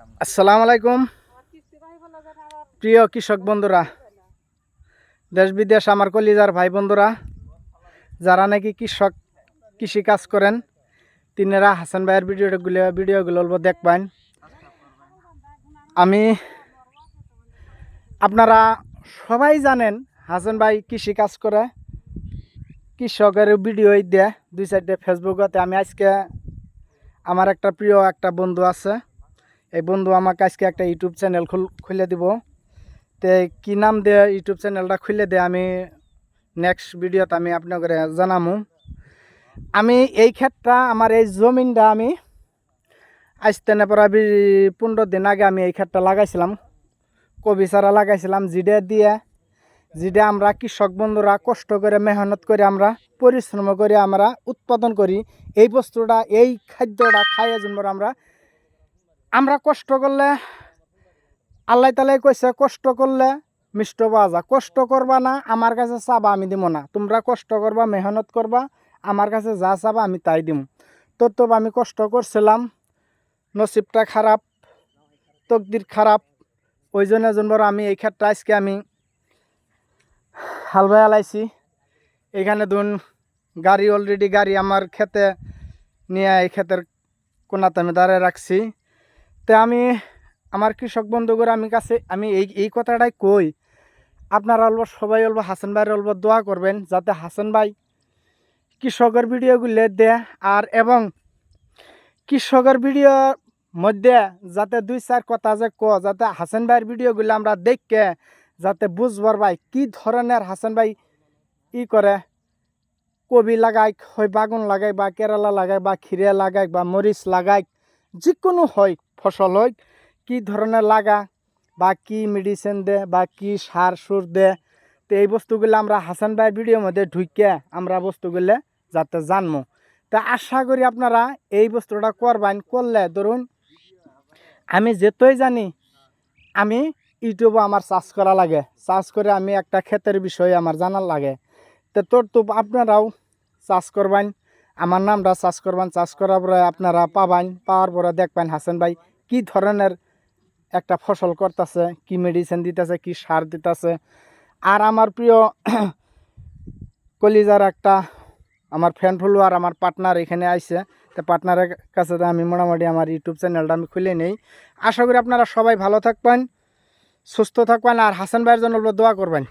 আসসালামু আলাইকুম প্রিয় কৃষক বন্ধুরা, দেশ বিদেশ আমার কলিজার ভাই বন্ধুরা, যারা নাকি কৃষি কাজ করেন তিনারা হাসান ভাইয়ের ভিডিওগুলো দেখবেন। আপনারা সবাই জানেন হাসান ভাই কৃষি কাজ করে, কৃষকের ভিডিও দেয় দুই চারটে ফেসবুকতে। আমি আজকে আমার একটা প্রিয় একটা বন্ধু আছে, এই বন্ধু আমাকে আজকে একটা ইউটিউব চ্যানেল খুলে দিব। তো কি নাম দিয়ে ইউটিউব চ্যানেলটা খুলে দিয়ে আমি নেক্সট ভিডিওতে আমি আপনাদের জানামু। আমি এই ক্ষেত্রে আমার এই জমিনটা আমি আসতে না প্রায় 15 দিন আগে আমি এই ক্ষেতটা লাগাইছিলাম, কবি চারা লাগাইছিলাম, যেটা আমরা কৃষক বন্ধুরা কষ্ট করে মেহনত করে আমরা পরিশ্রম করে আমরা উৎপাদন করি। এই বস্তুটা এই খাদ্যটা খাইয়ে জন্য আমরা কষ্ট করলে আল্লাহ তালাই কইছে কষ্ট করলে মিষ্ট পাওয়া যায়। কষ্ট করবা না, আমার কাছে চাবা আমি দিব না। তোমরা কষ্ট করবা, মেহনত করবা, আমার কাছে যা চাবা আমি তাই দিব। তো আমি কষ্ট করছিলাম, নসিবটা খারাপ, তকদির খারাপ, ওই জন্য আমি এই ক্ষেত্রে আজকে আমি হাল বাই আলাইছি। এখানে অলরেডি গাড়ি আমার খেতে নিয়ে এই ক্ষেতের কোনাতে আমি দাঁড়িয়ে রাখছি। তো আমি আমার কৃষক বন্ধুগুলো আমি এই কথাটাই কই, আপনারা সবাই হাসান ভাইয়ের দোয়া করবেন যাতে হাসান ভাই কৃষকের ভিডিওগুলো দেয়, আর এবং কৃষকের ভিডিওর মধ্যে যাতে 2-4 কথা যাতে হাসান ভাইয়ের ভিডিওগুলো আমরা দেখে যাতে বুঝবার ভাই কি ধরনের হাসান ভাই করে, কবি লাগাই হয়, বাগুন লাগাই বা কেরালা লাগাই বা খিরে লাগাই বা মরিচ লাগাই, যে কোনো হয় ফসল হয়, কি ধরনের লাগা বা কি মেডিসিন দে বা কি সার সুর দে। তো এই বস্তুগুলো আমরা হাসান ভাইয়ের ভিডিওর মধ্যে ঢুকে আমরা বস্তুগুলো যাতে জানবো। তা আশা করি আপনারা এই বস্তুটা করবেন। করলে ধরুন আমি যেতই জানি আমি ইউটিউবে আমার সার্চ করা লাগে, সার্চ করে আমি একটা ক্ষেতের বিষয়ে আমার জানার লাগে। তো আপনারাও চাষ করবেন, আমার নামটা চাষ করবেন, চাষ করার পরে আপনারা পাবেন, পাওয়ার পরে দেখবেন হাসান ভাই কি ধরনের একটা ফসল করতেছে, কি মেডিসিন দিতেছে, কি সার দিতেছে। আর আমার প্রিয় কলিজার একটা আমার ফ্যান ফলোয়ার আমার পার্টনার এখানে আইছে, তো পার্টনারের কাছে আমি মোটামুটি আমার ইউটিউব চ্যানেলটা আমি খুলে নেই। আশা করি আপনারা সবাই ভালো থাকবেন, সুস্থ থাকবেন, আর হাসান ভাইয়ের জন্য দোয়া করবেন।